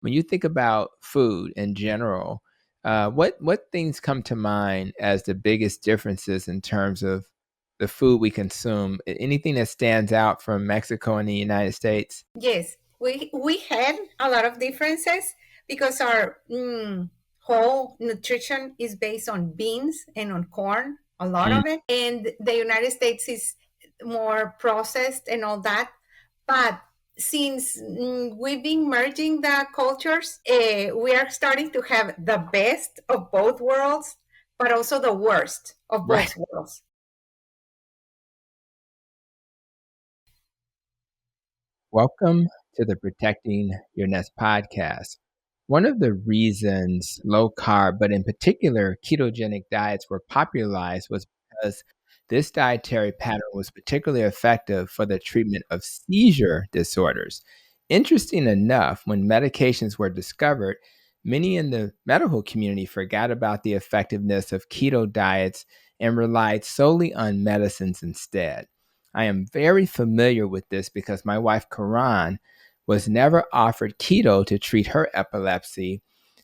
when you think about food in general, what things come to mind as the biggest differences in terms of the food we consume? Anything that stands out from Mexico and the United States? Yes, we had a lot of differences because our whole nutrition is based on beans and on corn, a lot Mm, of it. And the United States is more processed and all that. But since we've been merging the cultures, we are starting to have the best of both worlds, but also the worst of right. both worlds. Welcome to the Protecting Your Nest podcast. One of the reasons low carb, but in particular ketogenic diets were popularized was because this dietary pattern was particularly effective for the treatment of seizure disorders. Interesting enough, when medications were discovered, many in the medical community forgot about the effectiveness of keto diets and relied solely on medicines instead. I am very familiar with this because my wife, Karan, was never offered keto to treat her epilepsy.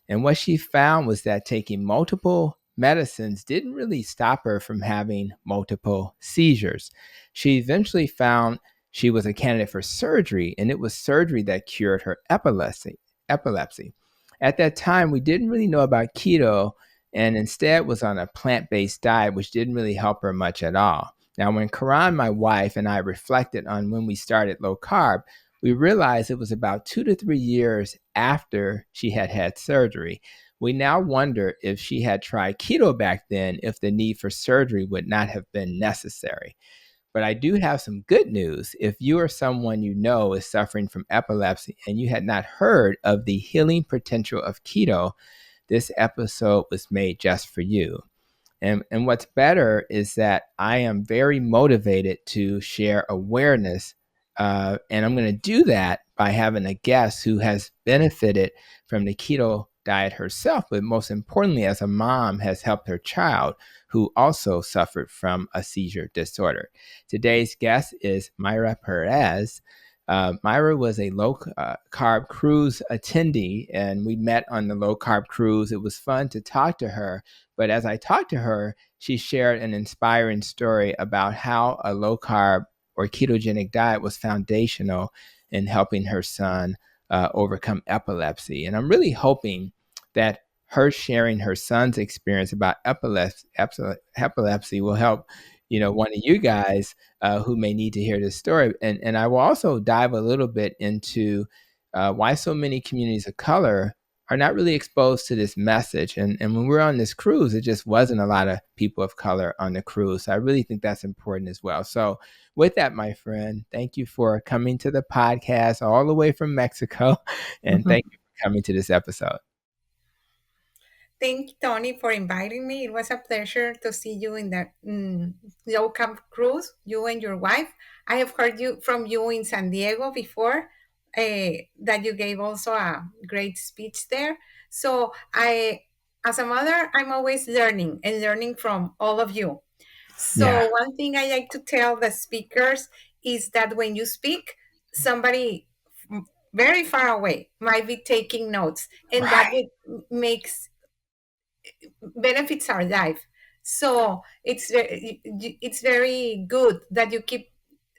And what she found was that taking multiple medicines didn't really stop her from having multiple seizures. She eventually found she was a candidate for surgery, and it was surgery that cured her epilepsy. At that time, we didn't really know about keto and instead was on a plant-based diet, which didn't really help her much at all. Now, when Karan, my wife, and I reflected on when we started low carb, we realized it was about 2 to 3 years after she had had surgery. We now wonder if she had tried keto back then, if the need for surgery would not have been necessary. But I do have some good news. If you or someone you know is suffering from epilepsy and you had not heard of the healing potential of keto, this episode was made just for you. And what's better is that I am very motivated to share awareness. And I'm going to do that by having a guest who has benefited from the keto diet herself, but most importantly, as a mom, has helped her child who also suffered from a seizure disorder. Today's guest is Mayra Perez. Mayra was a low carb cruise attendee, and we met on the low carb cruise. It was fun to talk to her. But as I talked to her, she shared an inspiring story about how a low carb or ketogenic diet was foundational in helping her son overcome epilepsy. And I'm really hoping that her sharing her son's experience about epilepsy will help, one of you guys who may need to hear this story. And I will also dive a little bit into why so many communities of color are not really exposed to this message. And when we're on this cruise, it just wasn't a lot of people of color on the cruise. So I really think that's important as well. So with that, my friend, thank you for coming to the podcast all the way from Mexico. And thank you for coming to this episode. Thank you, Tony, for inviting me. It was a pleasure to see you in the Low Carb Cruise, you and your wife. I have heard you from you in San Diego before, that you gave also a great speech there. So as a mother, I'm always learning and learning from all of you. Yeah. So one thing I like to tell the speakers is that when you speak, somebody very far away might be taking notes, and that Right. makes benefits our life. So it's very good that you keep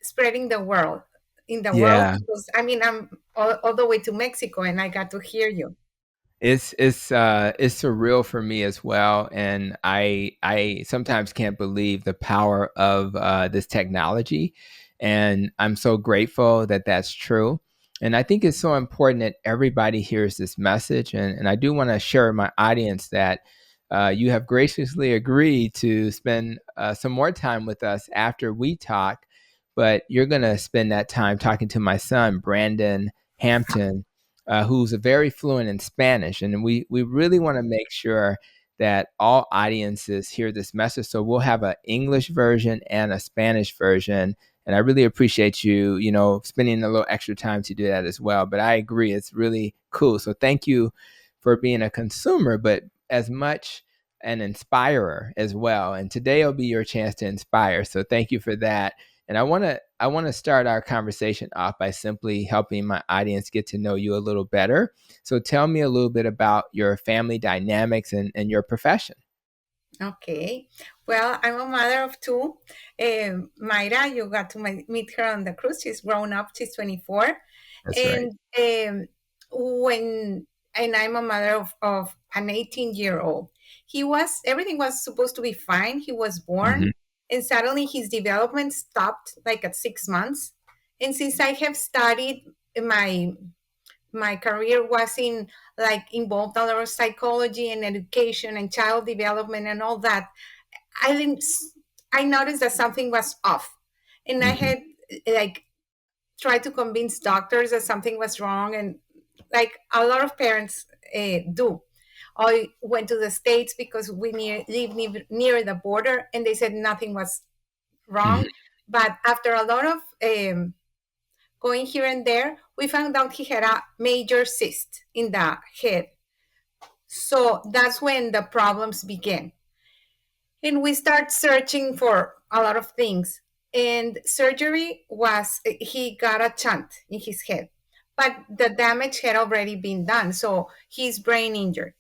spreading the world in the world, Yeah. because I mean I'm all the way to Mexico and I got to hear you. It's surreal for me as well, and I sometimes can't believe the power of this technology, and I'm so grateful that that's true. And I think it's so important that everybody hears this message, and I do want to share with my audience that you have graciously agreed to spend some more time with us after we talk, but you're going to spend that time talking to my son, Brandon Hampton, who's very fluent in Spanish. And we really want to make sure that all audiences hear this message. So we'll have an English version and a Spanish version. And I really appreciate you, spending a little extra time to do that as well. But I agree, it's really cool. So thank you for being a consumer, but as much an inspirer as well. And today will be your chance to inspire. So thank you for that. And I want to start our conversation off by simply helping my audience get to know you a little better. So tell me a little bit about your family dynamics and your profession. Okay. Well, I'm a mother of two. Mayra, you got to meet her on the cruise. She's grown up. She's 24. That's right. And when and I'm a mother of an 18-year-old. Everything was supposed to be fine. He was born, Hmm. and suddenly his development stopped like at 6 months. And since I have studied, my my career was involved a lot of psychology and education and child development and all that, I didn't I noticed that something was off. And I Hmm. had like tried to convince doctors that something was wrong, and like a lot of parents do. I went to the States because we live near the border, and they said nothing was Hmm. wrong. But after a lot of going here and there, we found out he had a major cyst in the head. So that's when the problems began. And we start searching for a lot of things. And surgery was, he got a shunt in his head, but the damage had already been done. So he's brain injured.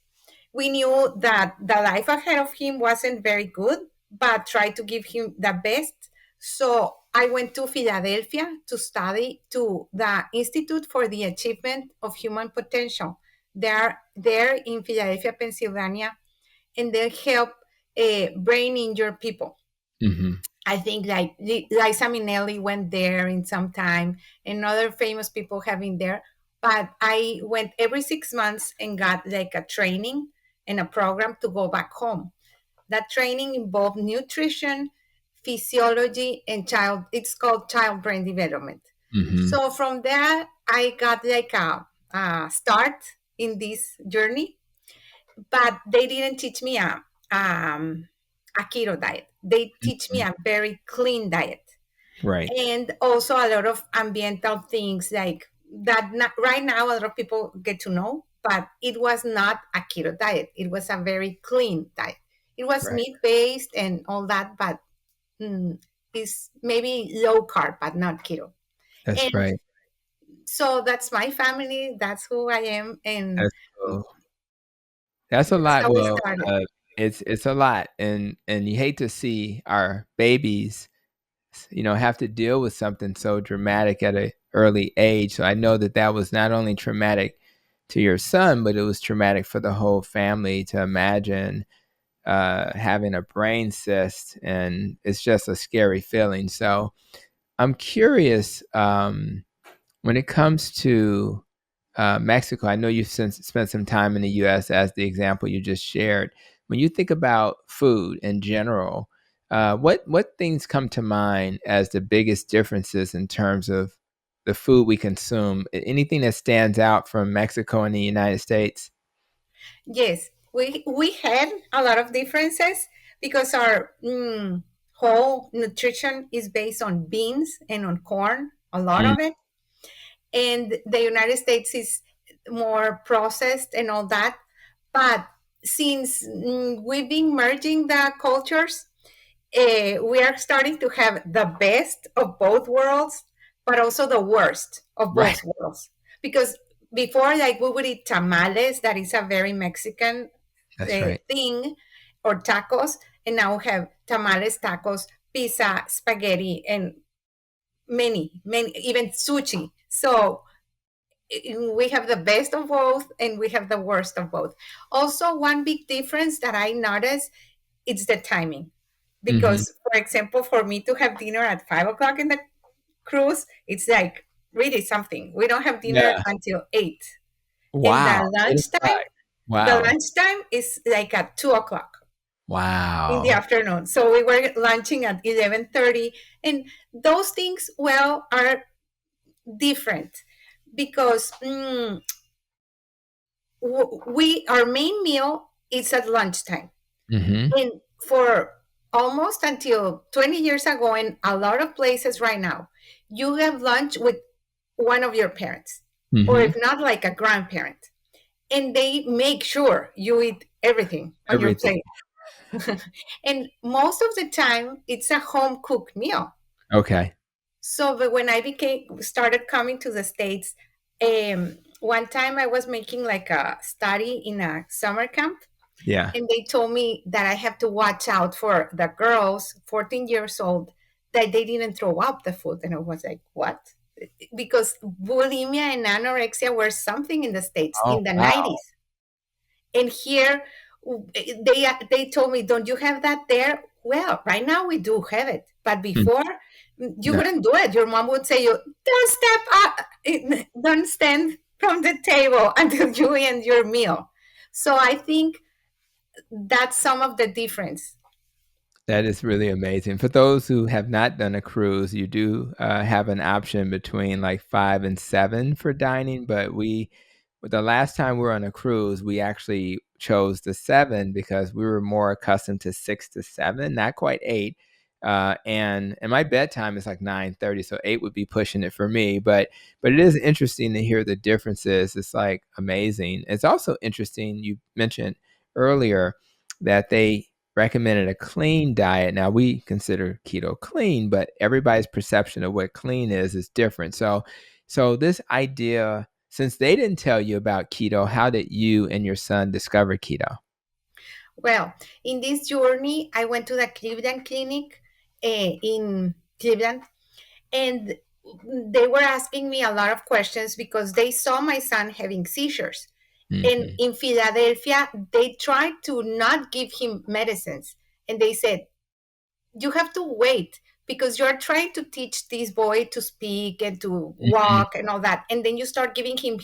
We knew that the life ahead of him wasn't very good, but tried to give him the best. So I went to Philadelphia to study to the Institute for the Achievement of Human Potential. They're there in Philadelphia, Pennsylvania, and they help brain injured people. Hmm. I think like Liza Minnelli went there in some time, and other famous people have been there. But I went every 6 months and got like a training and a program to go back home. That training involved nutrition, physiology, and child. It's called child brain development. Hmm. So from there, I got like a start in this journey, but they didn't teach me a keto diet. They teach me Hmm. a very clean diet, Right. and also a lot of ambiental things like that. Not, right now, a lot of people get to know, but it was not a keto diet. It was a very clean diet. It was Right. meat based and all that, but it's maybe low carb, but not keto. That's And right. so that's my family. That's who I am, and That's cool. That's a that's lot. how we Well, started. it's a lot, and you hate to see our babies, have to deal with something so dramatic at a early age. So I know that that was not only traumatic to your son, but it was traumatic for the whole family to imagine having a brain cyst, and it's just a scary feeling. So I'm curious, when it comes to Mexico. I know you've since spent some time in the U.S. as the example you just shared. When you think about food in general, what things come to mind as the biggest differences in terms of the food we consume? Anything that stands out from Mexico and the United States? Yes, we had a lot of differences because our whole nutrition is based on beans and on corn, a lot Mm, of it. And the United States is more processed and all that. But since we've been merging the cultures, we are starting to have the best of both worlds, but also the worst of right. both worlds. Because before, like we would eat tamales, that is a very Mexican That's right. thing, or tacos, and now we have tamales, tacos, pizza, spaghetti, and many, even sushi. So we have the best of both, and we have the worst of both. Also, one big difference that I noticed, it's the timing. Hmm. Because, for example, for me to have dinner at 5 o'clock in the cruise, it's like really something. We don't have dinner Yeah. until 8. And Wow. 8 o'clock. the Wow. lunchtime is like at 2 o'clock in the Wow. afternoon. So we were lunching at 11:30, and those things, well, are different because we our main meal is at lunchtime. Hmm. And for almost until 20 years ago, in a lot of places right now, you have lunch with one of your parents, or Hmm. if not, like a grandparent, and they make sure you eat everything on your Everything. plate. And most of the time, it's a home cooked meal. Okay. So but when I became started coming to the States, one time I was making like a study in a summer camp, Yeah. and they told me that I have to watch out for the girls, 14 years old, that they didn't throw up the food. And I was like, what? Because bulimia and anorexia were something in the States Oh, in the wow. 90s. And here they told me, don't you have that there? Well, right now we do have it. But Hmm. before, you No, wouldn't do it. Your mom would say, you don't step up, don't stand from the table until you end your meal. So I think that's some of the difference. that is really amazing. For those who have not done a cruise, you do have an option between like 5 and 7 for dining. But the last time we were on a cruise, we actually chose the 7 because we were more accustomed to 6 to 7, not quite 8. And my bedtime is like 9:30, so 8 would be pushing it for me. But it is interesting to hear the differences. It's like amazing. It's also interesting. You mentioned earlier that they recommended a clean diet. Now we consider keto clean, but everybody's perception of what clean is different. So this idea, since they didn't tell you about keto, how did you and your son discover keto? Well, in this journey, I went to the Cleveland Clinic in Cleveland, and they were asking me a lot of questions because they saw my son having seizures. And Hmm. in Philadelphia, they tried to not give him medicines. And they said, you have to wait because you're trying to teach this boy to speak and to Hmm. walk and all that. And then you start giving him,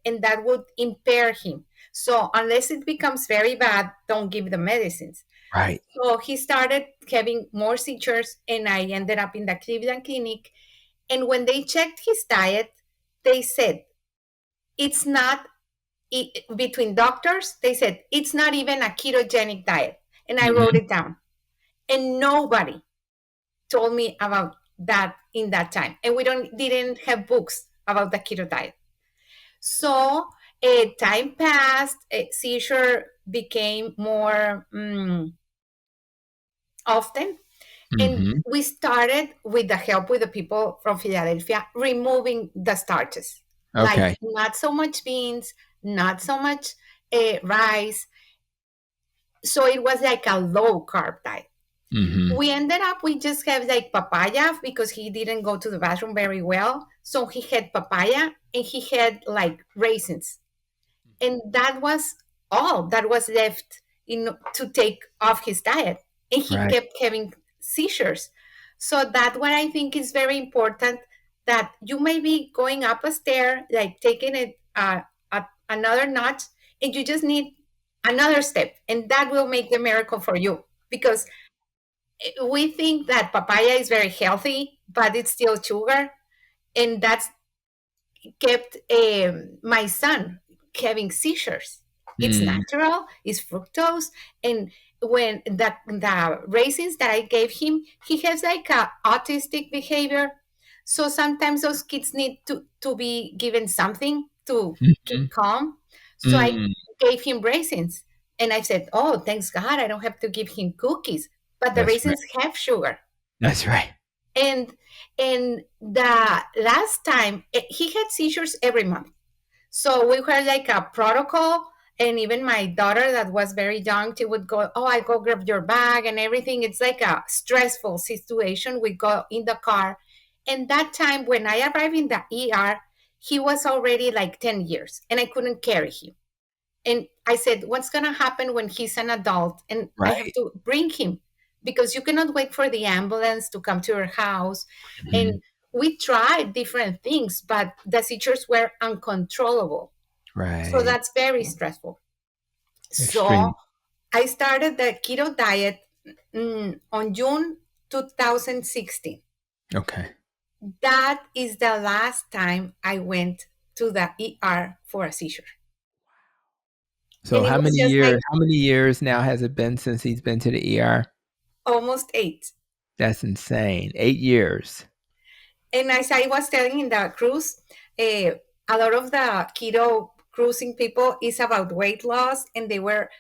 and that would impair him. So unless it becomes very bad, don't give the medicines. Right. So he started having more seizures, and I ended up in the Cleveland Clinic. And when they checked his diet, they said, it's not, between doctors, they said, it's not even a ketogenic diet. And I wrote Hmm. it down. And nobody told me about that in that time. And we didn't have books about the keto diet. So time passed, seizure became more often. And Hmm. we started with the help with the people from Philadelphia, removing the starches, like Okay. not so much beans, not so much rice. So it was like a low carb diet. Hmm. We ended up, we just have like papaya because he didn't go to the bathroom very well. So he had papaya and he had like raisins. And that was all that was left to take off his diet. And he Right. kept having seizures. So that what I think is very important, that you may be going up a stair, like taking it another notch, and you just need another step, and that will make the miracle for you. Because we think that papaya is very healthy, but it's still sugar, and that's kept my son having seizures. It's Mm. natural, it's fructose, and when the raisins that I gave him, he has like a autistic behavior. So sometimes those kids need to be given something to Hmm. keep calm. So I Mm. gave him raisins, and I said, "Oh, thanks God, I don't have to give him cookies." But the That's right. raisins have sugar, That's right. and the last time he had seizures every month. So we had like a protocol, and even my daughter that was very young, she would go, oh, I go grab your bag and everything. It's like a stressful situation. We go in the car, and that time when I arrived in the ER, he was already like 10 years and I couldn't carry him. And I said, what's going to happen when he's an adult and I have Right. to bring him? Because you cannot wait for the ambulance to come to your house. Hmm. And we tried different things, but the seizures were uncontrollable. So Right. that's very stressful. So Extreme. I started the keto diet on June 2016. Okay. That is the last time I went to the ER for a seizure. So And it was just like how many years now has it been since he's been to the ER? almost 8. That's insane. 8 years. And as I was telling in the cruise, a lot of the keto cruising people is about weight loss, and they were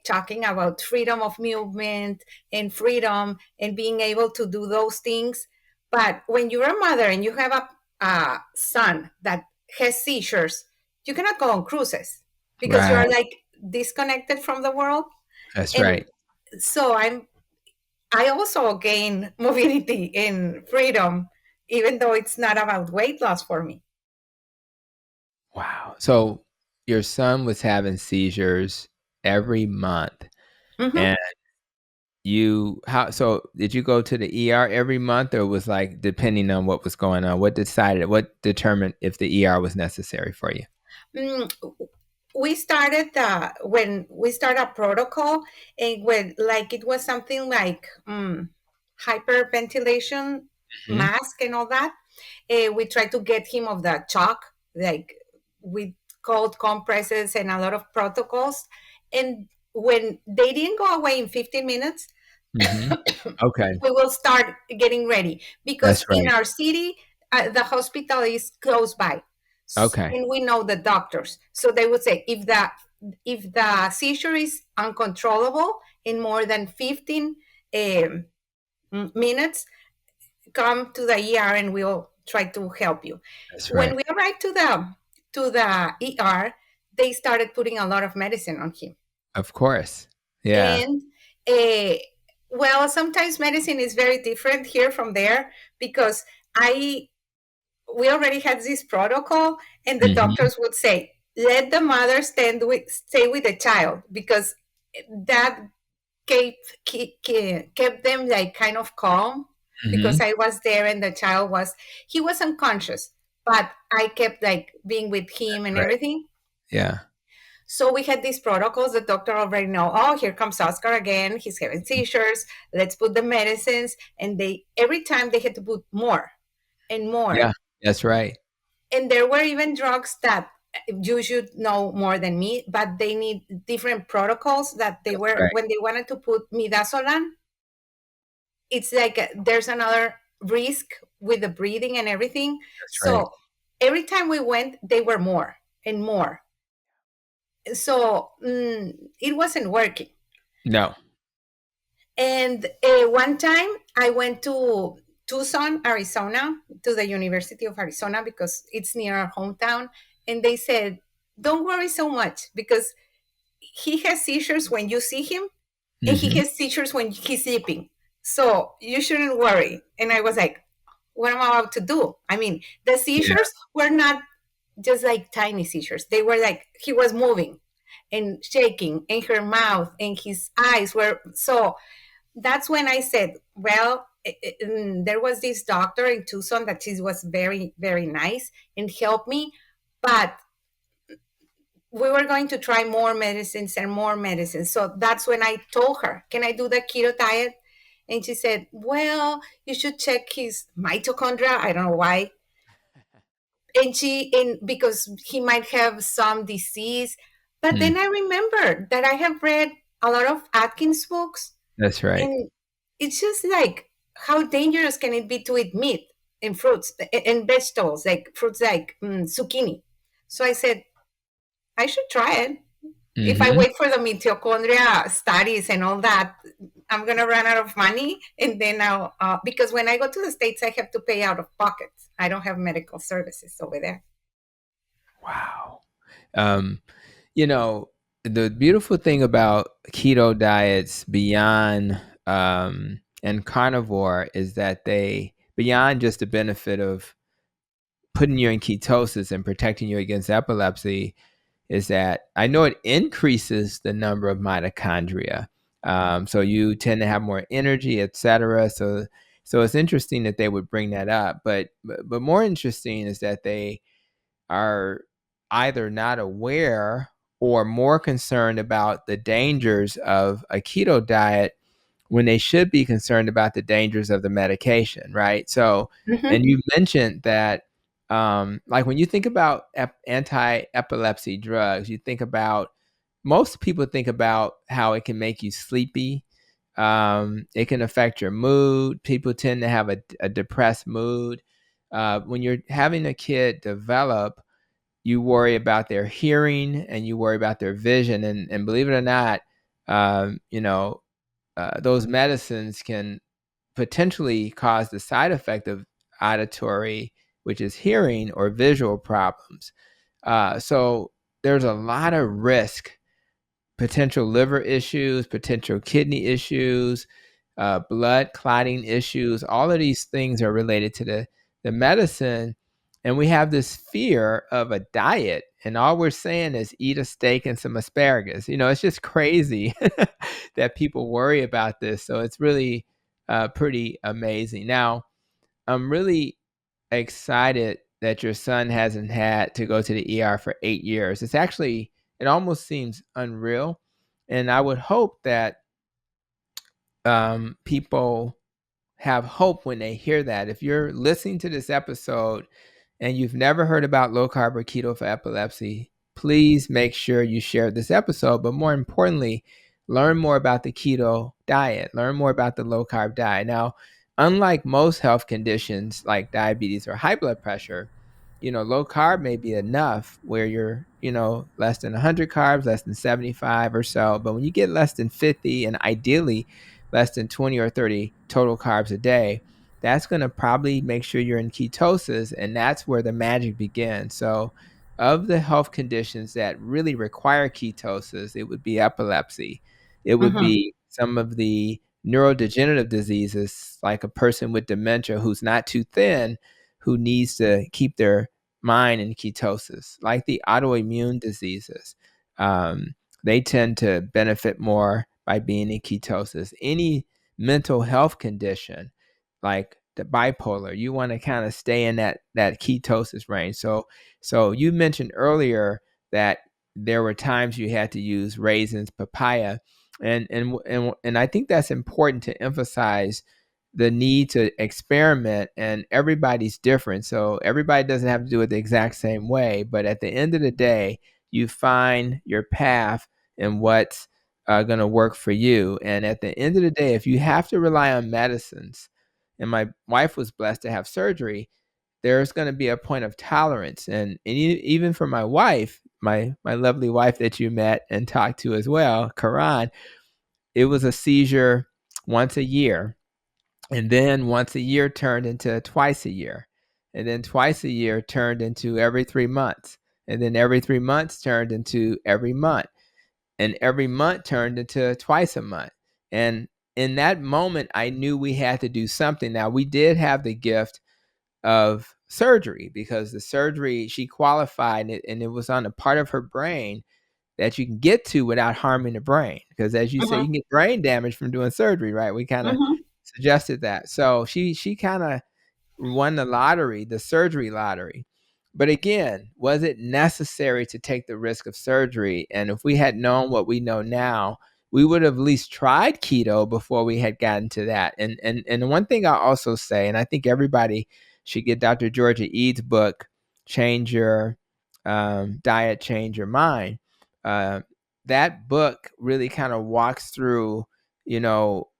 talking about freedom of movement and freedom and being able to do those things. But when you're a mother and you have a son that has seizures, you cannot go on cruises because you Right. are like disconnected from the world. That's And right. so I also gain mobility and freedom, even though it's not about weight loss for me. Wow. So your son was having seizures every month, Hmm. and so did you go to the ER every month, or was like depending on what was going on? What determined if the ER was necessary for you? Mm, we started when we started a protocol, and when like it was something like hyperventilation Hmm. mask and all that. We tried to get him of the chalk, like with cold compresses and a lot of protocols. And when they didn't go away in 15 minutes, Hmm. Okay. we will start getting ready because That's in right. our city, the hospital is close by, Okay. and we know the doctors. So they would say if the seizure is uncontrollable in more than 15 um, minutes, come to the ER and we'll try to help you. That's When right. we arrived to the ER, they started putting a lot of medicine on him. Of course. Yeah. And uh, well, sometimes medicine is very different here from there because I we already had this protocol, and the Hmm. doctors would say, let the mother stay with the child because that kept them like kind of calm because Hmm. I was there and the child he was unconscious, but I kept like being with him and Right. everything. Yeah. So we had these protocols. The doctor already know. Oh, here comes Oscar again. He's having seizures. Let's put the medicines, and they every time they had to put more and more. Yeah. That's right. And there were even drugs that you should know more than me, but they need different protocols that they That's were right. when they wanted to put midazolam. It's like there's another risk with the breathing and everything. That's right. So every time we went, they were more and more. So it wasn't working. No. And one time I went to Tucson, Arizona, to the University of Arizona because it's near our hometown. And they said, don't worry so much because he has seizures when you see him, and he Hmm. has seizures when he's sleeping. So you shouldn't worry. And I was like, what am I about to do? I mean, the Yeah. seizures were not just like tiny seizures. They were like he was moving and shaking, and her mouth and his eyes were so. That's when I said, well, there was this doctor in Tucson that she was very, very nice and helped me, but we were going to try more medicines and more medicines. So that's when I told her, can I do the keto diet? And she said, well, you should check his mitochondria. I don't know why. And because he might have some disease. But Hmm. then I remembered that I have read a lot of Atkins books, That's right. and it's just like, how dangerous can it be to eat meat and fruits and vegetables, like fruits like zucchini? So I said, I should try it. If I Hmm. wait for the mitochondria studies and all that, I'm gonna run out of money, and then I'll because when I go to the States, I have to pay out of pocket. I don't have medical services over there. Wow. Um, you know, the beautiful thing about keto diets beyond and carnivore is that they beyond just the benefit of putting you in ketosis and protecting you against epilepsy is that I know it increases the number of mitochondria. So you tend to have more energy, et cetera. So it's interesting that they would bring that up. But more interesting is that they are either not aware or more concerned about the dangers of a keto diet when they should be concerned about the dangers of the medication, right? So, Hmm. and you mentioned that, like when you think about anti-epilepsy drugs, you think about most people think about how it can make you sleepy. It can affect your mood. People tend to have a depressed mood. When you're having a kid develop, you worry about their hearing and you worry about their vision. And believe it or not, you know, those medicines can potentially cause the side effect of auditory, which is hearing, or visual problems. So there's a lot of risk, potential liver issues, potential kidney issues, blood clotting issues. All of these things are related to the medicine. And we have this fear of a diet. And all we're saying is eat a steak and some asparagus. It's just crazy that people worry about this. So it's really pretty amazing. Now, I'm really excited that your son hasn't had to go to the ER for 8 years. It almost seems unreal. And I would hope that people have hope when they hear that. If you're listening to this episode and you've never heard about low carb or keto for epilepsy, please make sure you share this episode. But more importantly, learn more about the keto diet, learn more about the low carb diet. Now, unlike most health conditions like diabetes or high blood pressure, low carb may be enough where you're, less than 100 carbs, less than 75 or so. But when you get less than 50 and ideally less than 20 or 30 total carbs a day, that's going to probably make sure you're in ketosis, and that's where the magic begins. So of the health conditions that really require ketosis, it would be epilepsy. It would Mm-hmm. be some of the neurodegenerative diseases, like a person with dementia who's not too thin, who needs to keep their mind in ketosis, like the autoimmune diseases. They tend to benefit more by being in ketosis. Any mental health condition, like the bipolar, you want to kind of stay in that ketosis range. So you mentioned earlier that there were times you had to use raisins, papaya, and I think that's important to emphasize the need to experiment, and everybody's different. So everybody doesn't have to do it the exact same way, but at the end of the day, you find your path and what's going to work for you. And at the end of the day, if you have to rely on medicines, and my wife was blessed to have surgery, there's going to be a point of tolerance. And even for my wife, my lovely wife that you met and talked to as well, Karan, it was a seizure once a year. And then once a year turned into twice a year. And then twice a year turned into every 3 months. And then every 3 months turned into every month. And every month turned into twice a month. And in that moment, I knew we had to do something. Now, we did have the gift of surgery, because the surgery, she qualified, and it was on a part of her brain that you can get to without harming the brain. Because as you say, you Mm-hmm. can get brain damage from doing surgery, right? We kind of Mm-hmm. suggested that. So she kind of won the lottery, the surgery lottery. But again, was it necessary to take the risk of surgery? And if we had known what we know now, we would have at least tried keto before we had gotten to that. And one thing I also say, and I think everybody should get Dr. Georgia Eads' book, Change Your Diet, Change Your Mind. Uh, that book really kind of walks through,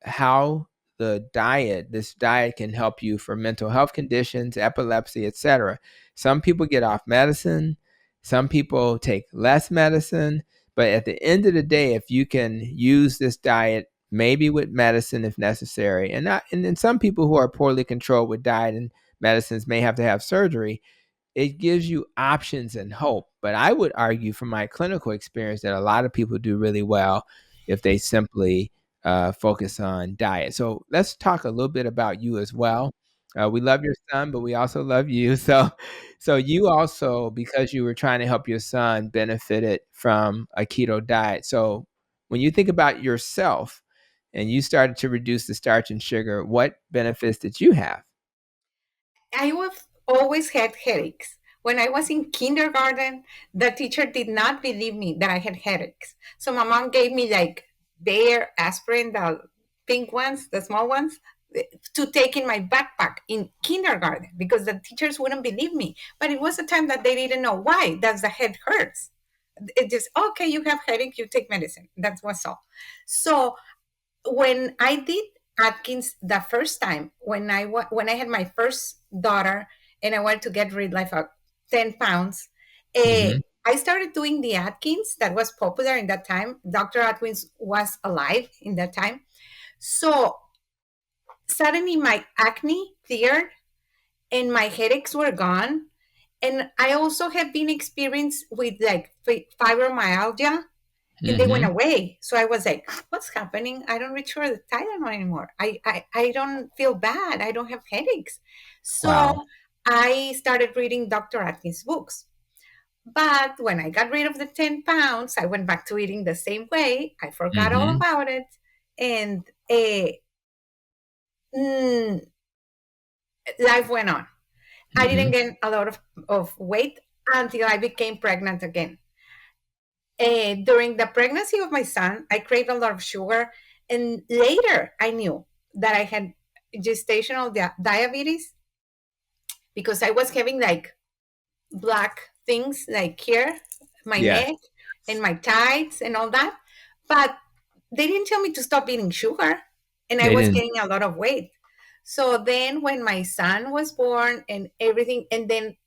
how this diet can help you for mental health conditions, epilepsy, etc. Some people get off medicine, some people take less medicine, but at the end of the day, if you can use this diet, maybe with medicine if necessary, and then some people who are poorly controlled with diet and medicines may have to have surgery, it gives you options and hope. But I would argue from my clinical experience that a lot of people do really well if they simply focus on diet. So let's talk a little bit about you as well. We love your son, but we also love you. So you also, because you were trying to help your son, benefited from a keto diet. So when you think about yourself and you started to reduce the starch and sugar, what benefits did you have? I have always had headaches. When I was in kindergarten, the teacher did not believe me that I had headaches. So my mom gave me like Bayer aspirin, the pink ones, the small ones, to take in my backpack in kindergarten because the teachers wouldn't believe me. But it was a time that they didn't know why. Does the head hurts? It just okay. You have headache. You take medicine. That was all. So when I did Atkins the first time, when I had my first daughter and I wanted to get rid like of 10 pounds, Hmm. I started doing the Atkins that was popular in that time. Dr. Atkins was alive in that time. So suddenly my acne cleared and my headaches were gone. And I also have been experienced with like fibromyalgia, and they went Mm-hmm. away. So I was like, what's happening? I don't reach for the Tylenol anymore. I don't feel bad. I don't have headaches. Wow. So I started reading Dr. Atkins' books. But when I got rid of the 10 pounds, I went back to eating the same way. I forgot all Mm-hmm. about it. And mm, life went on. I didn't Mm-hmm. gain a lot of weight until I became pregnant again. During the pregnancy of my son, I craved a lot of sugar. And later, I knew that I had gestational diabetes because I was having like black things like here, my Yes. neck, and my tights and all that. But they didn't tell me to stop eating sugar, and I They was didn't. gaining a lot of weight. So then, when my son was born and everything, and then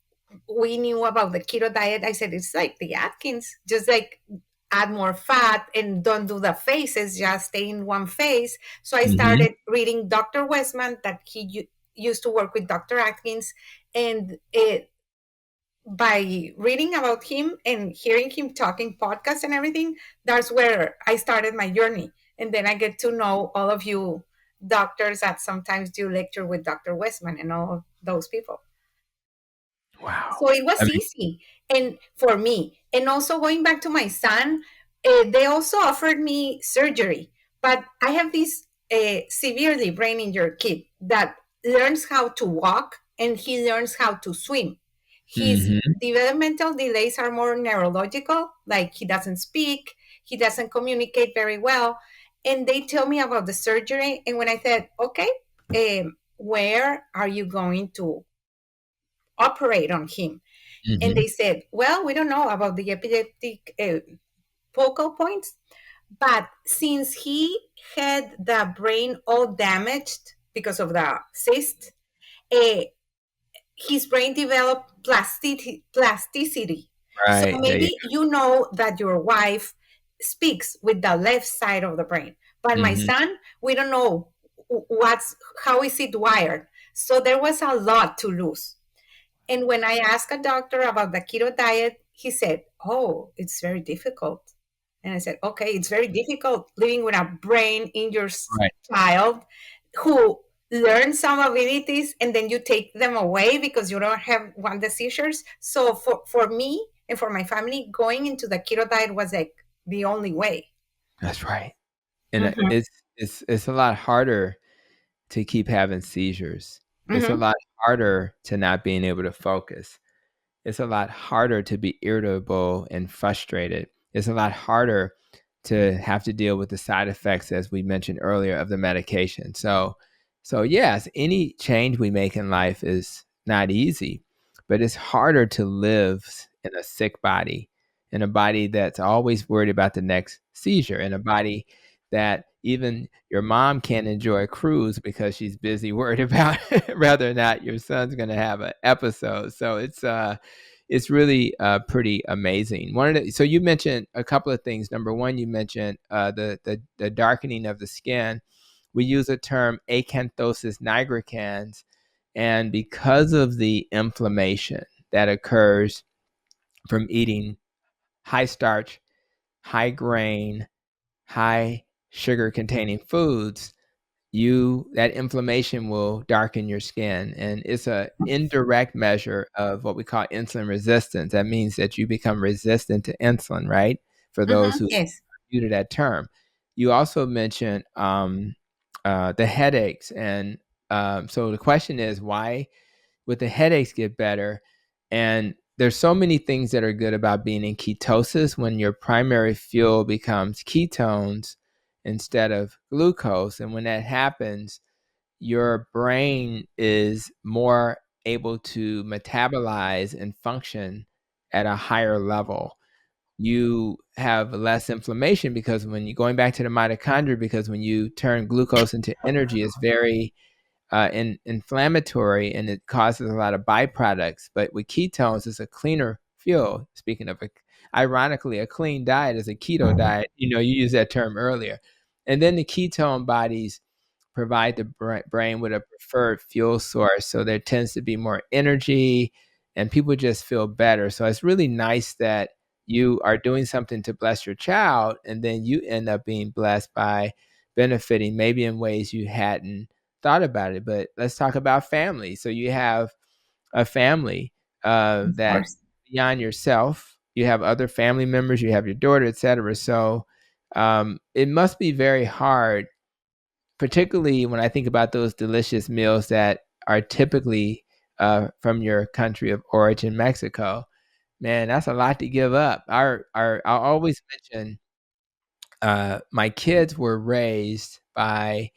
we knew about the keto diet, I said, it's like the Atkins, just like add more fat and don't do the faces, just stay in one face. So I Mm-hmm. started reading Dr. Westman, that used to work with Dr. Atkins. And by reading about him and hearing him talking podcasts and everything, that's where I started my journey. And then I get to know all of you doctors that sometimes do lecture with Dr. Westman and all those people. Wow. So it I was mean, easy, and for me. And also going back to my son, they also offered me surgery, but I have this severely brain injured kid that learns how to walk and he learns how to swim. His mm-hmm. developmental delays are more neurological, like he doesn't speak, he doesn't communicate very well. And they tell me about the surgery, and when I said, okay, where are you going to operate on him? And Mm-hmm. they said, well, we don't know about the epileptic focal points, but since he had the brain all damaged because of the cyst, uh, his brain developed plasticity. So Right. There you maybe you know that your wife speaks with the left side of the brain, but go. my Mm-hmm. son, we don't know what's how is it wired. So there was a lot to lose. And when I asked a doctor about the keto diet, he said, oh, it's very difficult. And I said, okay, it's very difficult living with a brain injured Right. child who learns some abilities and then you take them away because you don't have one the seizures. So for me and for my family, going into the keto diet was like the only way. That's right. And Mm-hmm. it's a lot harder to keep having seizures. It's a Mm-hmm. lot harder to not being able to focus. It's a lot harder to be irritable and frustrated. It's a lot harder to have to deal with the side effects, as we mentioned earlier, of the medication. So yes, any change we make in life is not easy, but it's harder to live in a sick body, in a body that's always worried about the next seizure, in a body that even your mom can't enjoy a cruise because she's busy worried about whether or not your son's going to have an episode. So it's really pretty amazing. So you mentioned a couple of things. Number one, you mentioned the darkening of the skin. We use a term acanthosis nigricans, and because of the inflammation that occurs from eating high starch, high grain, high sugar containing foods, you that inflammation will darken your skin, and it's a indirect measure of what we call insulin resistance. That means that you become resistant to insulin, right? For those Mm-hmm. who are Yes. new to that term. You also mentioned the headaches, and so the question is, why would the headaches get better? And there's so many things that are good about being in ketosis when your primary fuel becomes ketones instead of glucose. And when that happens, your brain is more able to metabolize and function at a higher level. You have less inflammation because when you going back to the mitochondria, because when you turn glucose into energy, it's very inflammatory, and it causes a lot of byproducts. But with ketones, it's a cleaner fuel. Speaking of, ironically, a clean diet is a keto diet. You know, you used that term earlier. And then the ketone bodies provide the brain with a preferred fuel source. So there tends to be more energy and people just feel better. So it's really nice that you are doing something to bless your child and then you end up being blessed by benefiting maybe in ways you hadn't thought about it. But let's talk about family. So you have a family Of that course. beyond yourself, you have other family members, you have your daughter, etc. So it must be very hard, particularly when I think about those delicious meals that are typically from your country of origin, Mexico. Man, that's a lot to give up. I'll always mention my kids were raised by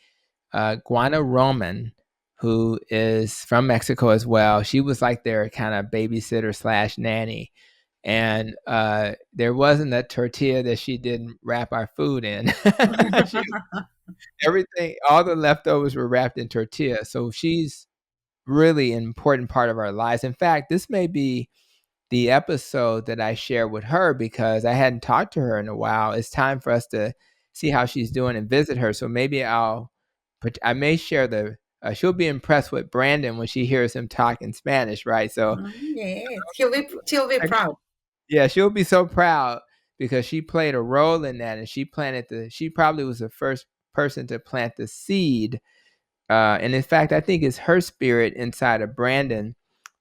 Guana Roman, who is from Mexico as well. She was like their kind of babysitter slash nanny. And there wasn't a tortilla that she didn't wrap our food in. she, everything, all the leftovers were wrapped in tortilla. So she's really an important part of our lives. In fact, this may be the episode that I share with her because I hadn't talked to her in a while. It's time for us to see how she's doing and visit her. So maybe I may share she'll be impressed with Brandon when she hears him talk in Spanish, right? So Yes, she'll be proud. yeah, she'll be so proud because she played a role in that and she probably was the first person to plant the seed. And in fact, I think it's her spirit inside of Brandon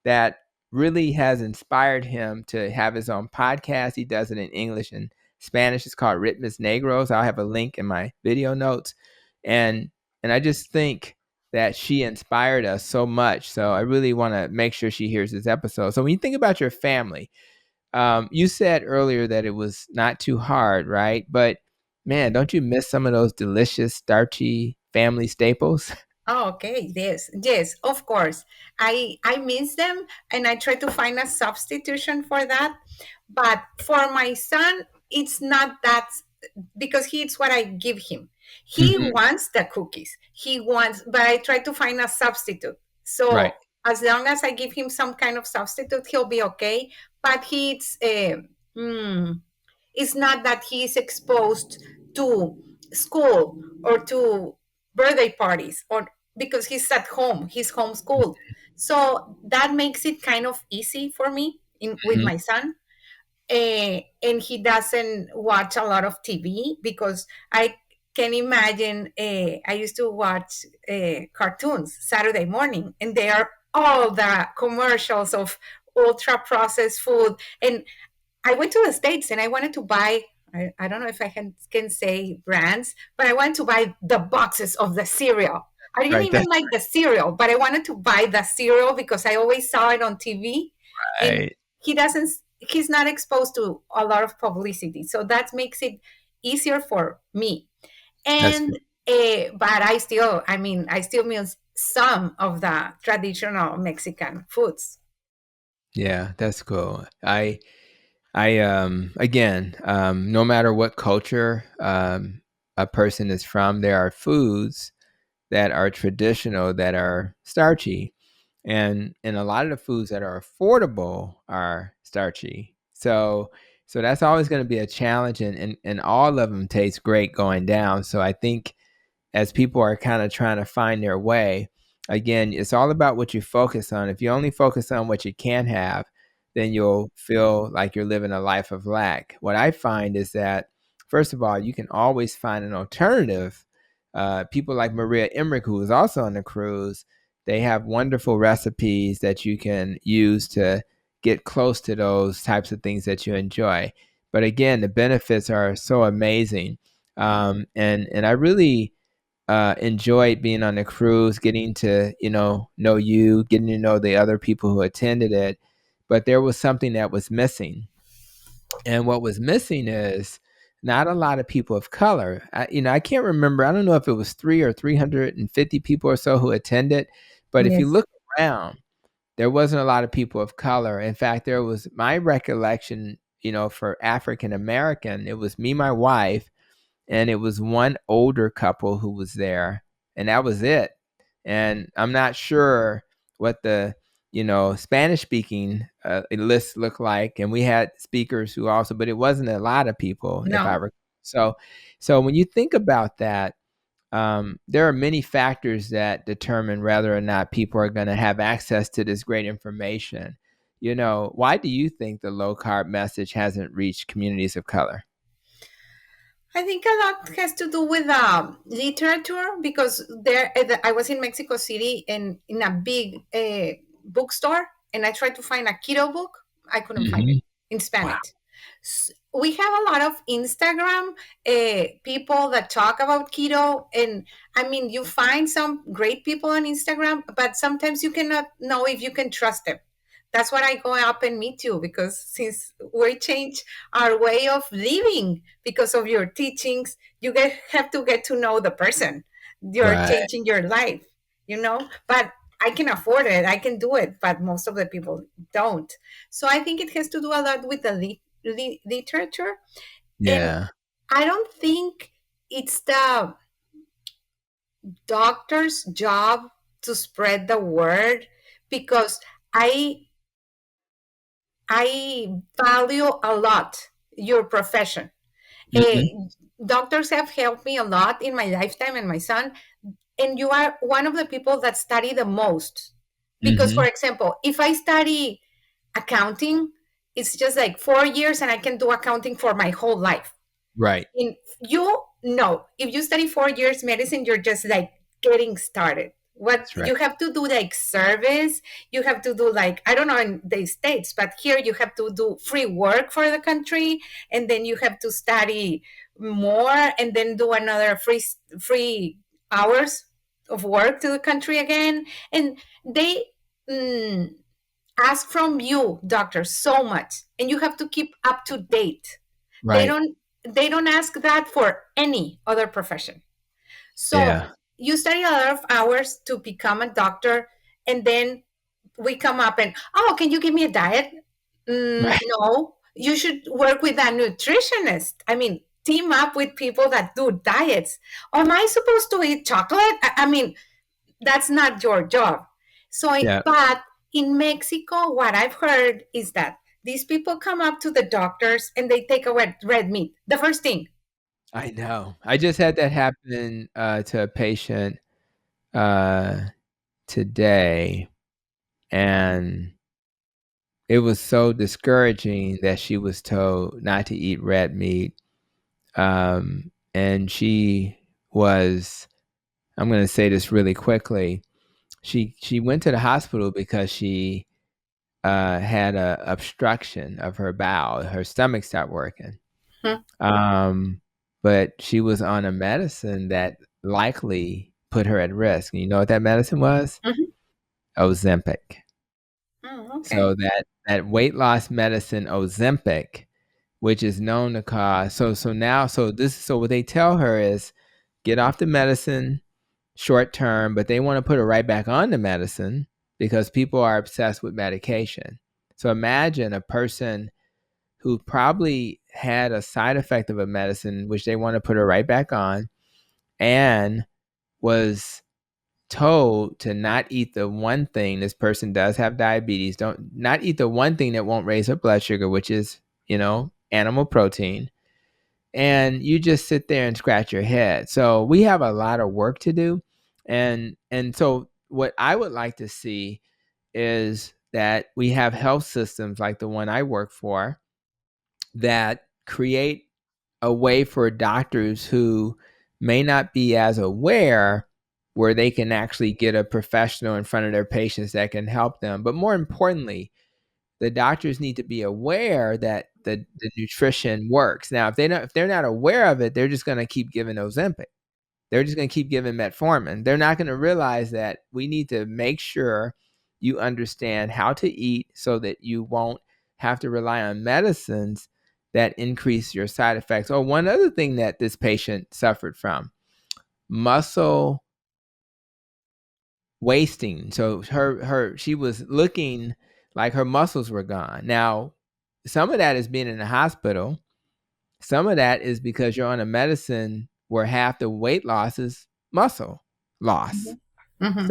that really has inspired him to have his own podcast. He does it in English and Spanish. It's called Ritmos Negros. I'll have a link in my video notes. And I just think that she inspired us so much. So I really want to make sure she hears this episode. So when you think about your family, you said earlier that it was not too hard, right? But man, don't you miss some of those delicious, starchy family staples? Oh, okay. Yes, yes, of course. I miss them, and I try to find a substitution for that. But for my son, it's not that, because he eats what I give him. He Hmm. wants the cookies. He wants, but I try to find a substitute. Right. So as long as I give him some kind of substitute, he'll be okay. But he eats. It's not that he is exposed to school or to birthday parties, or because he's at home, he's homeschooled. So that makes it kind of easy for me with Mhm. my son. And he doesn't watch a lot of TV because I can imagine. I used to watch cartoons Saturday morning, and they are all the commercials of ultra processed food. And I went to the States and I wanted to buy, I don't know if I can say brands, but I wanted to buy the boxes of the cereal. I didn't Right. even That's like the cereal, but I wanted to buy the cereal because I always saw it on TV. And right. he's not exposed to a lot of publicity. So that makes it easier for me. That's And, but I still miss some of the traditional Mexican foods. yeah, that's cool. Again, no matter what culture a person is from, there are foods that are traditional that are starchy, and a lot of the foods that are affordable are starchy. So that's always going to be a challenge, and all of them taste great going down. So I think as people are kind of trying to find their way, again, it's all about what you focus on. If you only focus on what you can have, then you'll feel like you're living a life of lack. What I find is that, first of all, you can always find an alternative. People like Maria Emmerich, who is also on the cruise, they have wonderful recipes that you can use to get close to those types of things that you enjoy. But again, the benefits are so amazing. And I really enjoyed being on the cruise, getting to know you, getting to know the other people who attended it. But there was something that was missing, and what was missing is not a lot of people of color. I can't remember. I don't know if it was 350 people or so who attended, but if you Yes. look around, there wasn't a lot of people of color. In fact, there was my recollection. For African American, it was me, my wife, and it was one older couple who was there, and that was it. And I'm not sure what the Spanish speaking list looked like, and we had speakers who also, but it wasn't a lot of people, if I No. recall. So when you think about that, there are many factors that determine whether or not people are going to have access to this great information. Why do you think the low carb message hasn't reached communities of color? I think a lot has to do with literature because I was in Mexico City and in a big bookstore, and I tried to find a keto book. I couldn't find it Hmm. in Wow. Spanish. We have a lot of Instagram people that talk about keto, and I mean, you find some great people on Instagram, but sometimes you cannot know if you can trust them. That's why I go up and meet you, because since we change our way of living because of your teachings, have to get to know the person. You're Right. changing your life, but I can afford it, I can do it, but most of the people don't. So I think it has to do a lot with the literature. And Yeah. I don't think it's the doctor's job to spread the word, because i I value a lot your profession. Hmm. Doctors have helped me a lot in my lifetime and my son, and you are one of the people that study the most. Because, for Hmm. example, if I study accounting, it's just like 4 years and I can do accounting for my whole life. Right. In you know, if you study 4 years medicine, you're just like getting started. What That's right. you have to do, like service, you have to do, like, I don't know in the states, but here you have to do free work for the country, and then you have to study more, and then do another free hours of work to the country again. And they mm, ask from you, doctor, so much, and you have to keep up to date. they Right. don't they don't ask that for any other profession. So Yeah. you study a lot of hours to become a doctor, and then we come up and, oh, can you give me a diet? Right. No, you should work with a nutritionist. I mean, team up with people that do diets. Am I supposed to eat chocolate? I mean, that's not your job. So, Yeah. but in Mexico, what I've heard is that these people come up to the doctors and they take away red meat. The first thing. I know. I just had that happen to a patient uh, today, and it was so discouraging that she was told not to eat red meat. And she was, I'm going to say this really quickly. She went to the hospital because she had a obstruction of her bowel. Her stomach stopped working. Hmm. Um, but she was on a medicine that likely put her at risk. And you know what that medicine was? Mhm. Ozempic. Oh, okay. So that weight loss medicine Ozempic, which is known to cause so what they tell her is get off the medicine short term, but they want to put her right back on the medicine because people are obsessed with medication. So imagine a person who probably had a side effect of a medicine, which they want to put her right back on, and was told to not eat the one thing. This person does have diabetes. Don't not eat the one thing that won't raise her blood sugar, which is, animal protein. And you just sit there and scratch your head. So we have a lot of work to do. And so what I would like to see is that we have health systems like the one I work for that create a way for doctors who may not be as aware, where they can actually get a professional in front of their patients that can help them. But more importantly, the doctors need to be aware that the nutrition works. Now, if they're not aware of it, they're just going to keep giving Ozempic. They're just going to keep giving metformin. They're not going to realize that we need to make sure you understand how to eat so that you won't have to rely on medicines that increase your side effects. Oh, one other thing that this patient suffered from, muscle wasting. So she was looking like her muscles were gone. Now, some of that is being in the hospital. Some of that is because you're on a medicine where half the weight loss is muscle loss. Hmm.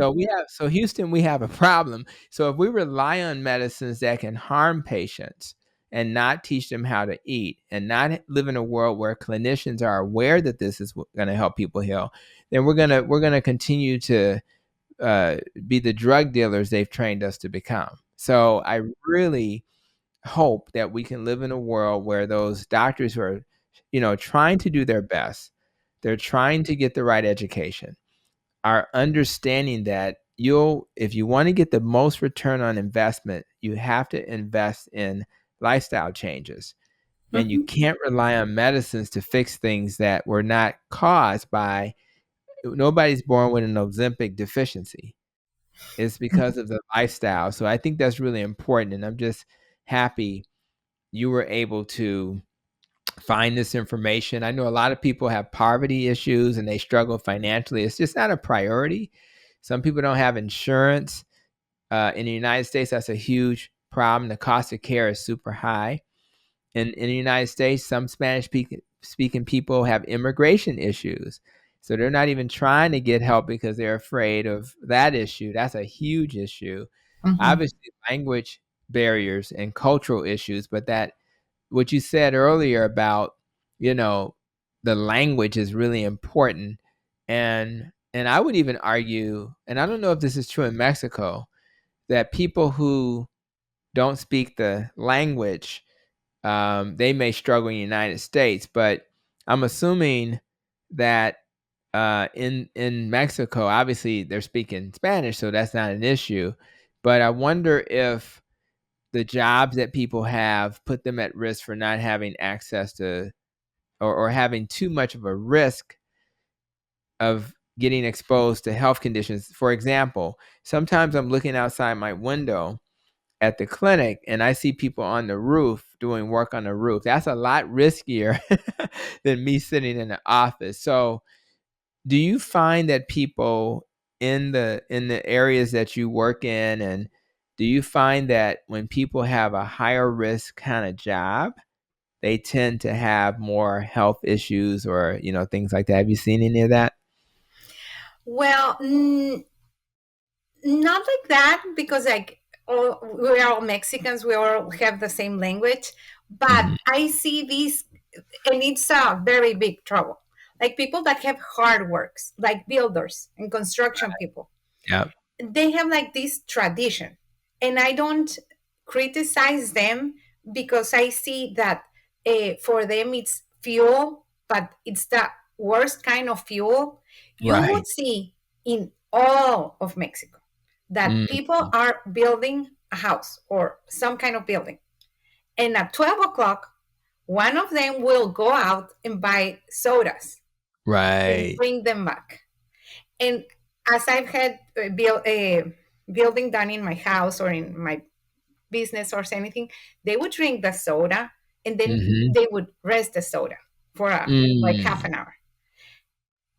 So Houston, we have a problem. So if we rely on medicines that can harm patients, and not teach them how to eat and not live in a world where clinicians are aware that this is going to help people heal, then we're gonna continue to be the drug dealers they've trained us to become. So I really hope that we can live in a world where those doctors who are, trying to do their best, they're trying to get the right education, are understanding that if you want to get the most return on investment, you have to invest in lifestyle changes. And you Mhm. can't rely on medicines to fix things that were not caused by, nobody's born with an Ozempic deficiency. It's because of the lifestyle. So I think that's really important. And I'm just happy you were able to find this information. I know a lot of people have poverty issues and they struggle financially. It's just not a priority. Some people don't have insurance. In the United States, that's a huge problem. The cost of care is super high. In the United States, some Spanish speaking people have immigration issues. So they're not even trying to get help because they're afraid of that issue. That's a huge issue. Mhm. Obviously, language barriers and cultural issues, but that what you said earlier about, you know, the language is really important. And I would even argue, and I don't know if this is true in Mexico, that people who don't speak the language, they may struggle in the United States, but I'm assuming that in Mexico, obviously they're speaking Spanish, so that's not an issue. But I wonder if the jobs that people have put them at risk for not having access to, or having too much of a risk of getting exposed to health conditions. For example, sometimes I'm looking outside my window at the clinic and I see people on the roof doing work on the roof. That's a lot riskier than me sitting in the office. So, do you find that people in the areas that you work in, and do you find that when people have a higher risk kind of job, they tend to have more health issues or, things like that? Have you seen any of that? Well, not like that because like we're all Mexicans, we all have the same language. But Mhm. I see these, and it's a very big trouble. Like people that have hard works, like builders and construction people, Yep. they have like this tradition, and I don't criticize them because I see that for them it's fuel, but it's the worst kind of fuel. You would Right. see in all of Mexico that Mhm. people are building a house or some kind of building, and at 12 o'clock one of them will go out and buy sodas and Right. bring them back. And as I've had building done in my house or in my business or anything, they would drink the soda and then Mhm. they would rest the soda for like half Mm. an hour.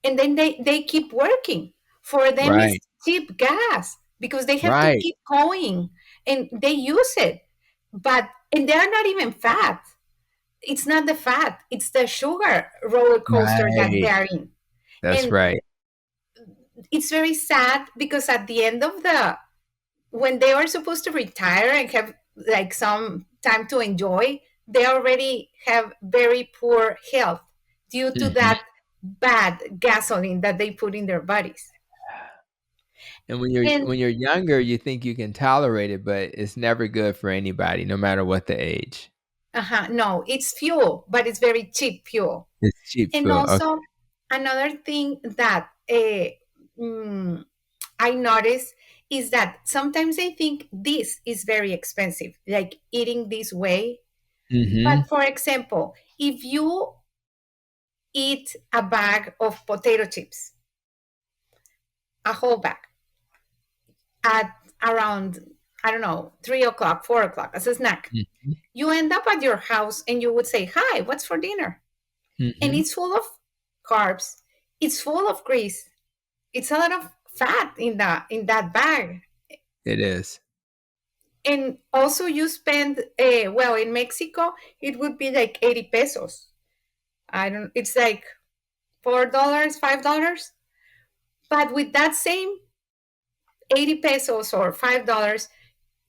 And then they keep working. For them, it's Right. cheap gas because they have to Right. keep going and they use it. And they're not even fat. It's not the fat, it's the sugar roller coaster that Right. they're in. That's And right. it's very sad because at the end of when they are supposed to retire and have like some time to enjoy, they already have very poor health due to Mhm. that bad gasoline that they put in their bodies. And when you're And when you're younger, you think you can tolerate it, but it's never good for anybody, no matter what the age. no, it's fuel, but it's very cheap fuel. It's cheap And food. Okay. also another thing that mm, I notice is that sometimes I think this is very expensive, like eating this way. But Mhm. for example, if you eat a bag of potato chips, a whole bag, at around, I don't know, 3 o'clock, 4 o'clock as a snack, Mhm. you end up at your house and you would say, "Hi, what's for dinner?" And Mhm. it's full of carbs, it's full of grease, it's a lot of fat in that bag. It is. And also you spend well, in Mexico it would be like 80 pesos. I don't It's like $4, $5. But with that same 80 pesos or $5,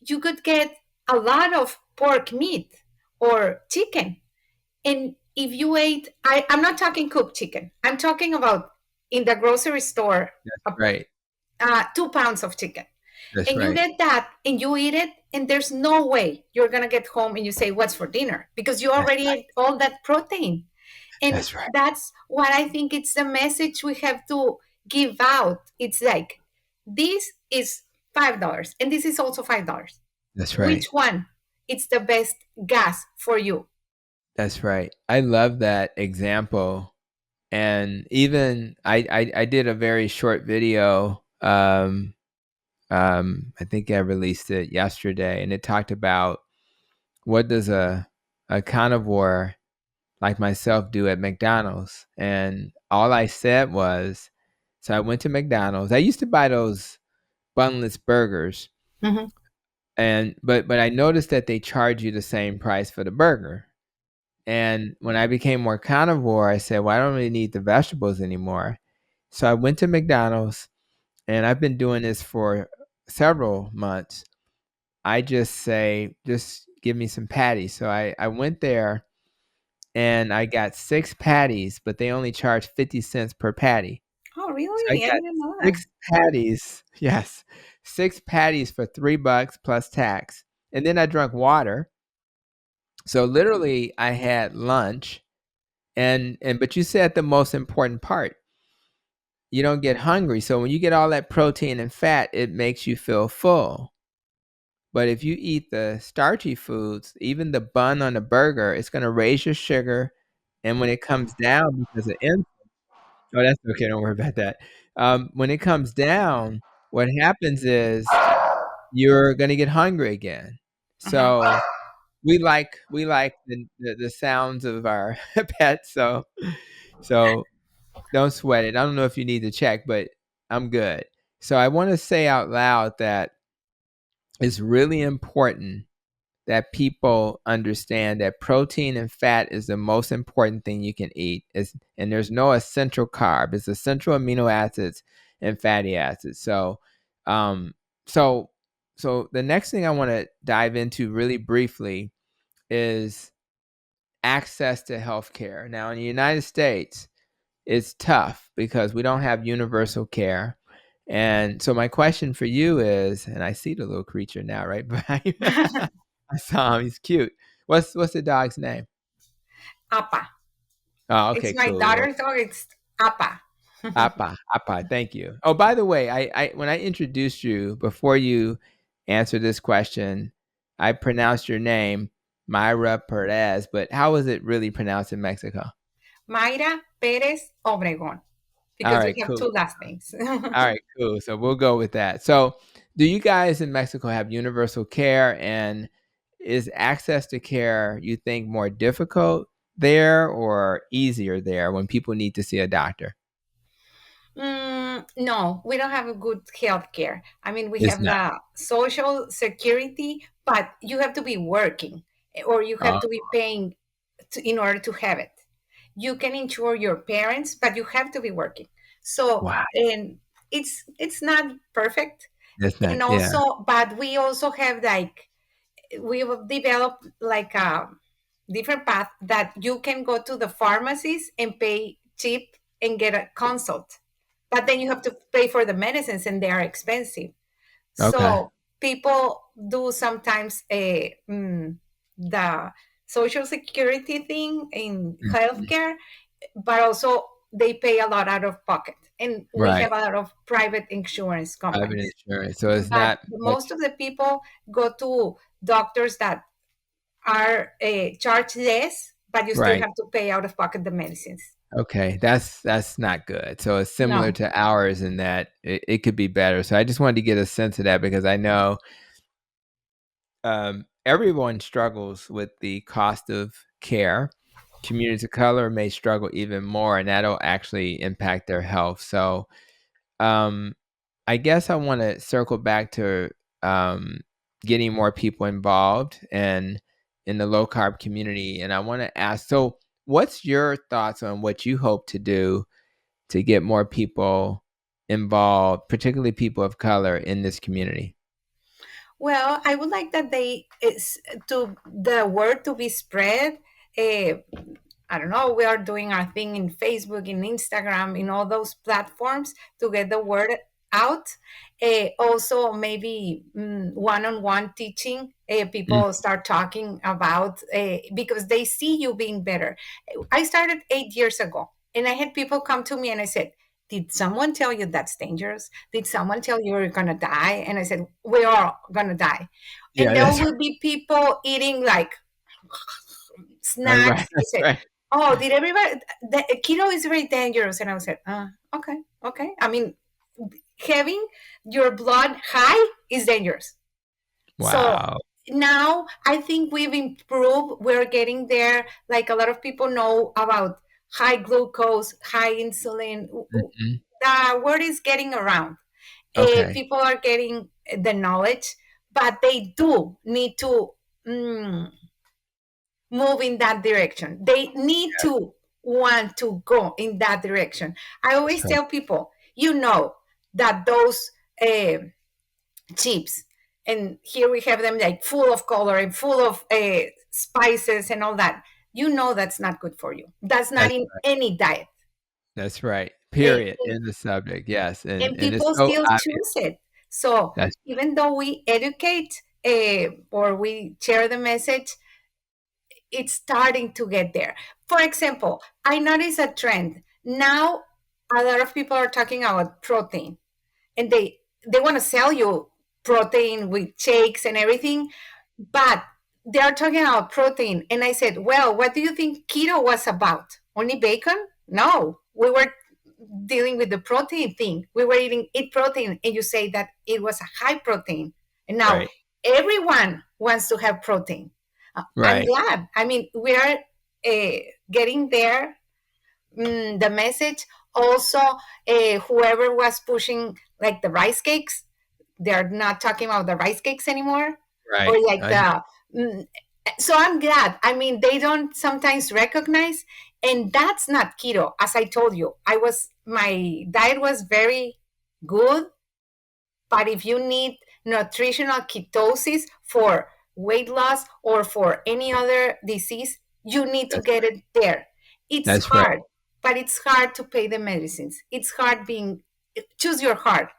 you could get a lot of pork meat or chicken. And if you ate, I'm not talking cooked chicken. I'm talking about in the grocery store, uh, Right. 2 pounds of chicken. That's And you right. get that and you eat it, and there's no way you're going to get home and you say, what's for dinner? Because you That's already right. ate all that protein. And That's right. that's what I think it's the message we have to give out. It's like, this is $5 and this is also $5. That's Which right. one? It's the best gas for you. That's right. I love that example. And even I did a very short video. I think I released it yesterday, and it talked about what does a carnivore like myself do at McDonald's. And all I said was, so I went to McDonald's. I used to buy those bunless burgers, Mhm. and but I noticed that they charge you the same price for the burger. And when I became more carnivore, I said, well, I don't really need the vegetables anymore. So I went to McDonald's, and I've been doing this for several months. I just say, just give me some patties. So I went there and I got 6 patties, but they only charge 50 cents per patty. Oh, So I really? I got didn't know that. 6 patties. Yes. 6 patties for $3 plus tax. And then I drank water. So literally I had lunch, and but you said the most important part. You don't get hungry. So when you get all that protein and fat, it makes you feel full. But if you eat the starchy foods, even the bun on the burger, it's going to raise your sugar. And when it comes down because of oh, that's okay. Don't worry about that. When it comes down, what happens is you're gonna get hungry again. Uh-huh. So we like the sounds of our pets. So don't sweat it. I don't know if you need to check, but I'm good. So I want to say out loud that it's really important that people understand that protein and fat is the most important thing you can eat. And there's no essential carb. It's essential amino acids and fatty acids. Um, so, so the next thing I want to dive into really briefly is access to healthcare. Now, in the United States, it's tough because we don't have universal care. And so my question for you is, and I see the little creature now right behind you. I saw him. He's cute. What's the dog's name? Appa. Oh, It's okay, my cool. Well, daughter's dog. It's Appa. Appa, Appa. Thank you. Oh, by the way, I when I introduced you before you answered this question, I pronounced your name Mayra Perez, but how is it really pronounced in Mexico? Mayra Perez Obregon, All because we right, have cool. two last names. All right, cool. So we'll go with that. So, do you guys in Mexico have universal care, and is access to care, you think, more difficult there or easier there when people need to see a doctor? No, we don't have a good health care. I mean, we It's have not. the social security, but you have to be working, or you have Oh, to be paying in order to have it. You can insure your parents, but you have to be working. So, wow. and it's not perfect. It's not. And Yeah. also, but we also have like, we've developed like a different path that you can go to the pharmacies and pay cheap and get a consult, but then you have to pay for the medicines and they are expensive. Okay. So people do sometimes the social security thing in Mhm. healthcare, but also they pay a lot out of pocket, and we Right. have a lot of private insurance Private companies. insurance. So it's But not most much. of the people go to doctors that are charged less, but you still Right. have to pay out of pocket the medicines. Okay. That's not good. So it's similar No. to ours in that it could be better. So I just wanted to get a sense of that because I know everyone struggles with the cost of care. Communities of color may struggle even more, and that'll actually impact their health. So, um, I guess I want to circle back to getting more people involved and in the low carb community. And I want to ask, so what's your thoughts on what you hope to do to get more people involved, particularly people of color in this community? Well, I would like that they is to the word to be spread. Uh, I don't know. We are doing our thing in Facebook, in Instagram, in all those platforms to get the word out. Also, maybe one-on-one teaching. Mm, People start talking about because they see you being better. I started 8 years ago, and I had people come to me and I said, "Did someone tell you that's dangerous? Did someone tell you you're gonna die?" And I said, "We're all gonna die." And yeah, there that's will be people eating like right, right, snacks. I that's said, right. "Oh, did everybody? The keto is very dangerous." And I said, "Okay, okay." I mean, having your blood high is dangerous. So Wow. now I think we've improved. We're getting there. Like a lot of people know about high glucose, high insulin. Mhm. The word is getting around. Okay. People are getting the knowledge, but they do need to mm, move in that direction. They need Yes, to want to go in that direction. I that's always right. tell people, you know, that those chips, and here we have them like full of color and full of spices and all that. You know that's not good for you. That's not That's in right. any diet. That's right. And, Period. In the subject. Yes, and and it's people so still obvious. choose it. So That's even though we educate or we share the message, it's starting to get there. For example, I notice a trend. Now a lot of people are talking about protein, and they want to sell you protein with shakes and everything, but they are talking about protein. And I said, well, what do you think keto was about? Only bacon? No, we were dealing with the protein thing. We were eat protein, and you say that it was a high protein. And now right. everyone wants to have protein. I'm Right. glad. I mean, we are getting there. The message also, whoever was pushing like the rice cakes, they're not talking about the rice cakes anymore, or Right. like I know. the mm, so I'm glad. I mean, they don't sometimes recognize, and that's not keto. As I told you, my diet was very good, but if you need nutritional ketosis for weight loss or for any other disease, you need to That's get it there. It's that's right. hard, but it's hard to pay the medicines. It's hard being, choose your heart.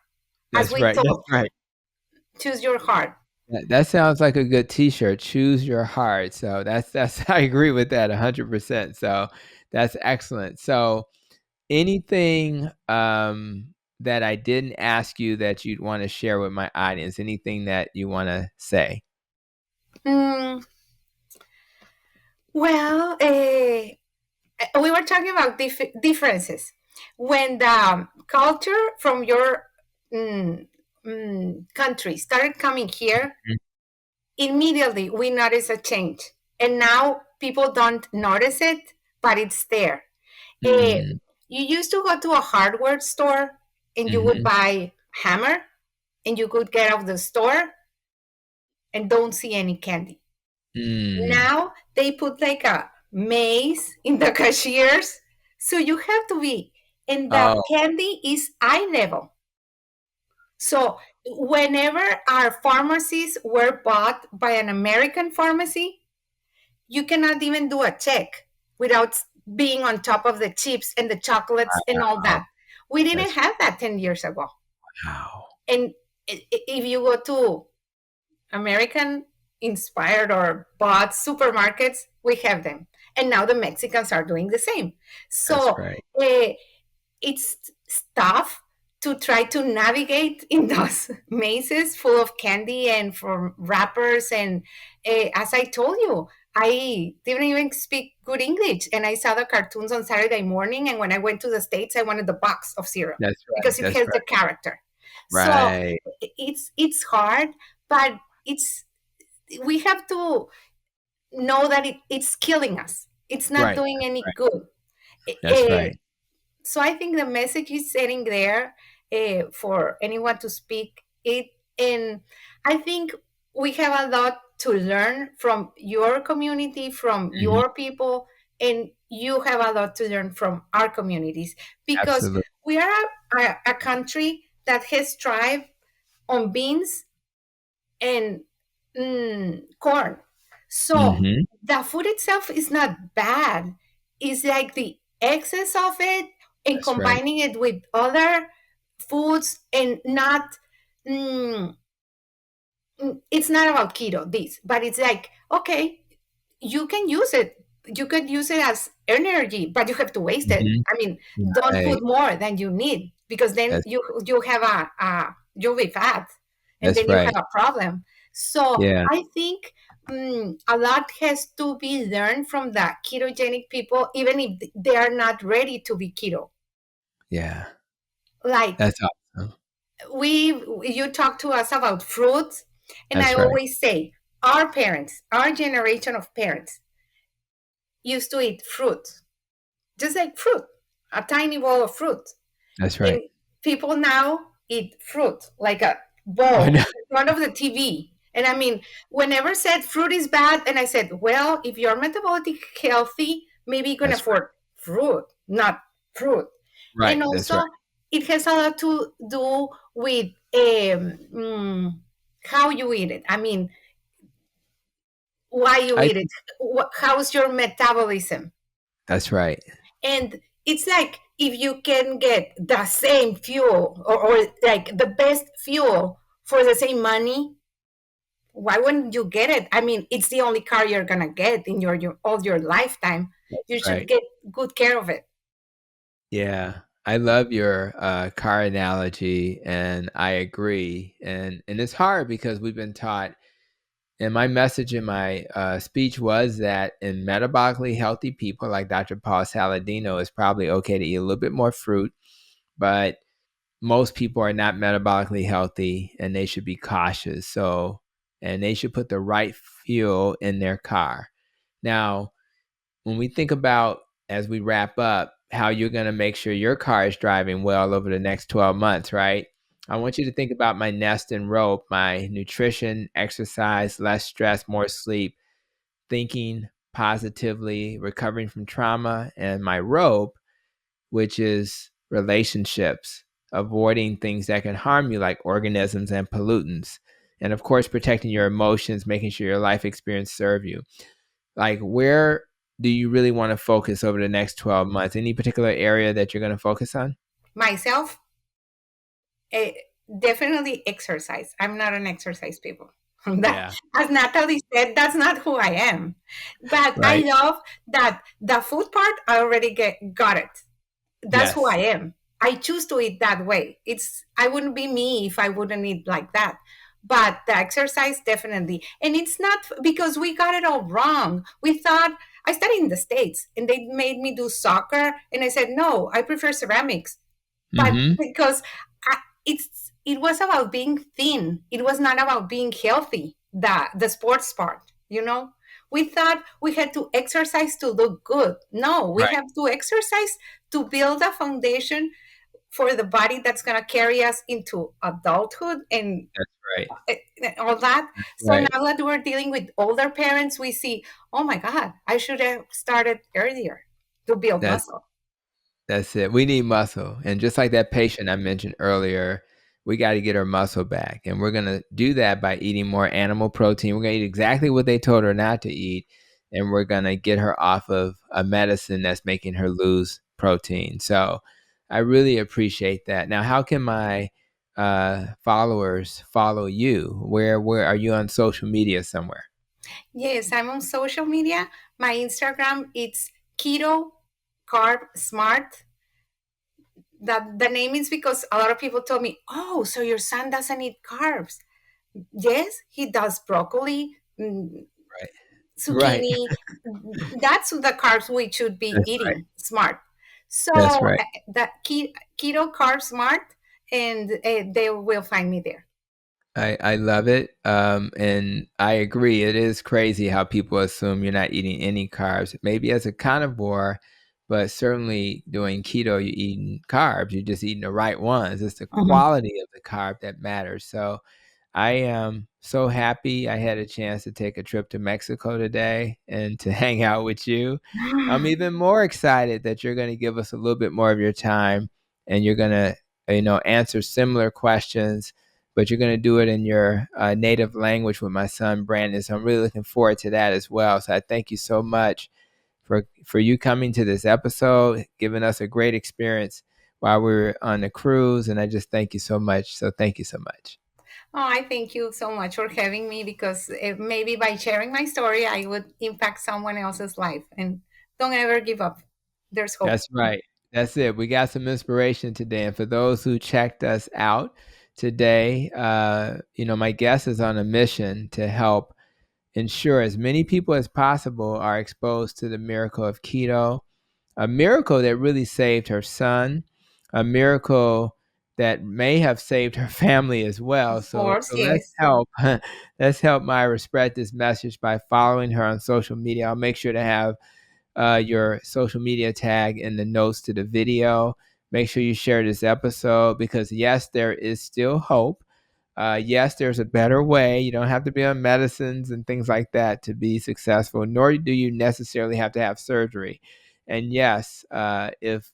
As That's we right. That's told, right. choose your heart. That sounds like a good T-shirt. Choose your heart. So that's I agree with that 100%. So that's excellent. So anything that I didn't ask you that you'd want to share with my audience? Anything that you want to say? Mm, well, we were talking about differences. When the culture from your country started coming here, immediately we notice a change. And now people don't notice it, but it's there. Eh, Mm, you used to go to a hardware store and you would mhm, buy hammer, and you could get out of the store and don't see any candy. mm. Now they put like a maze in the cashiers. So you have to be, and the Oh, candy is eye level. So whenever our pharmacies were bought by an American pharmacy, you cannot even do a check without being on top of the chips and the chocolates and all wow. that. We didn't That's have that 10 years ago. wow. And if you go to American inspired or bought supermarkets, we have them. And now the Mexicans are doing the same. That's So right. it's tough to try to navigate in those mazes full of candy and from wrappers. And as I told you, I didn't even speak good English. And I saw the cartoons on Saturday morning. And when I went to the States, I wanted the box of cereal That's right. because it That's has the right. character. So Right. it's hard, but it's we have to know that it's killing us. It's not Right. doing any Right. good. That's Eh, right. so I think the message is sitting there for anyone to speak it. And I think we have a lot to learn from your community, from Mhm. your people, and you have a lot to learn from our communities because Absolutely. we are a country that has thrived on beans and corn. So Mm-hmm. the food itself is not bad. It's like the excess of it and That's right. combining it with other foods and not. mm, it's not about keto, this, but it's like, okay, you can use it. You can use it as energy, but you have to waste it. Mm-hmm. I mean, don't Right. put more than you need, because then That's you have you'll be fat, and that's then you right. have a problem. So Yeah. I think a lot has to be learned from the ketogenic people, even if they are not ready to be keto. Yeah. Like That's awesome. you talk to us about fruits, and I That's right. always say our parents, our generation of parents, used to eat fruit, just like fruit, a tiny bowl of fruit. That's And right. people now eat fruit like a I bowl know. in front of the TV. And I mean, whenever said fruit is bad, and I said, well, if you're metabolically healthy, maybe you can That's right. afford fruit, not fruit. And Right. That's right. also, it has a lot to do with how you eat it. I mean, why you I eat it, how's your metabolism. That's right. And it's like, if you can get the same fuel, or like the best fuel for the same money, why wouldn't you get it? I mean, it's the only car you're gonna get in your all your lifetime. That's You should right. get good care of it. Yeah. I love your car analogy, and I agree. And it's hard because we've been taught. And my message in my speech was that in metabolically healthy people like Dr. Paul Saladino, it's probably okay to eat a little bit more fruit, but most people are not metabolically healthy and they should be cautious. So, and they should put the right fuel in their car. Now, when we think about, as we wrap up, how you're going to make sure your car is driving well over the next 12 months, right? I want you to think about my nest and rope, my nutrition, exercise, less stress, more sleep, thinking positively, recovering from trauma, and my rope, which is relationships, avoiding things that can harm you, like organisms and pollutants. And of course, protecting your emotions, making sure your life experience serve you. Like, where do you really want to focus over the next 12 months? Any particular area that you're going to focus on? Myself, eh, definitely exercise. I'm not an exercise people. That, Yeah. as Natalie said, that's not who I am. But I Right. love that the food part. I already got it. That's who I Yes. am. I choose to eat that way. It's I wouldn't be me if I wouldn't eat like that. But the exercise, definitely. And it's not because we got it all wrong. We thought, I studied in the States and they made me do soccer, and I said no, I prefer ceramics. But Mm-hmm. because it was about being thin. It was not about being healthy. The sports part, we thought we had to exercise to look good. No, we Right. have to exercise to build a foundation for the body that's going to carry us into adulthood and That's right. all that. So Right. now that we're dealing with older parents, we see, oh my God, I should have started earlier to build That's muscle. That's it. We need muscle. And just like that patient I mentioned earlier, we got to get her muscle back. And we're going to do that by eating more animal protein. We're going to eat exactly what they told her not to eat. And we're going to get her off of a medicine that's making her lose protein. So I really appreciate that. Now, how can my followers follow you? Where are you on social media somewhere? Yes, I'm on social media. My Instagram, it's keto carb smart. That the name is because a lot of people told me, oh, so your son doesn't eat carbs. Yes, he does broccoli, Right. Right. zucchini. That's the carbs we should be That's right. eating smart. So That's right. that keto carb smart, and they will find me there. I love it. And I agree. It is crazy how people assume you're not eating any carbs. Maybe as a carnivore, but certainly doing keto, you're eating carbs. You're just eating the right ones. It's the Mhm. quality of the carb that matters. So I am so happy I had a chance to take a trip to Mexico today and to hang out with you. I'm even more excited that you're going to give us a little bit more of your time and you're going to, answer similar questions but you're going to do it in your native language with my son Brandon. So I'm really looking forward to that as well. So I thank you so much for you coming to this episode, giving us a great experience while we were on the cruise. And I just thank you so much. So thank you so much. Oh, I thank you so much for having me because maybe by sharing my story, I would impact someone else's life. And don't ever give up. There's hope. That's right. That's it. We got some inspiration today. And for those who checked us out today, my guest is on a mission to help ensure as many people as possible are exposed to the miracle of keto, a miracle that really saved her son, a miracle that may have saved her family as well. Of So, course, so let's yes. help. Let's help Mayra spread this message by following her on social media. I'll make sure to have your social media tag in the notes to the video. Make sure you share this episode because, yes, there is still hope. Yes, there's a better way. You don't have to be on medicines and things like that to be successful, nor do you necessarily have to have surgery. And yes, if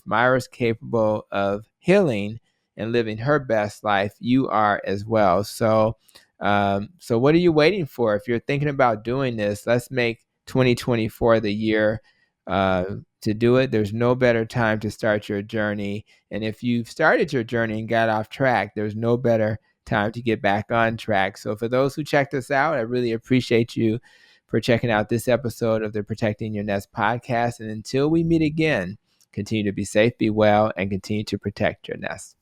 Myra's capable of healing and living her best life, you are as well. So what are you waiting for? If you're thinking about doing this, let's make 2024 the year to do it. There's no better time to start your journey. And if you've started your journey and got off track, there's no better time to get back on track. So for those who checked us out, I really appreciate you for checking out this episode of the Protecting Your Nest podcast. And until we meet again, continue to be safe, be well, and continue to protect your nest.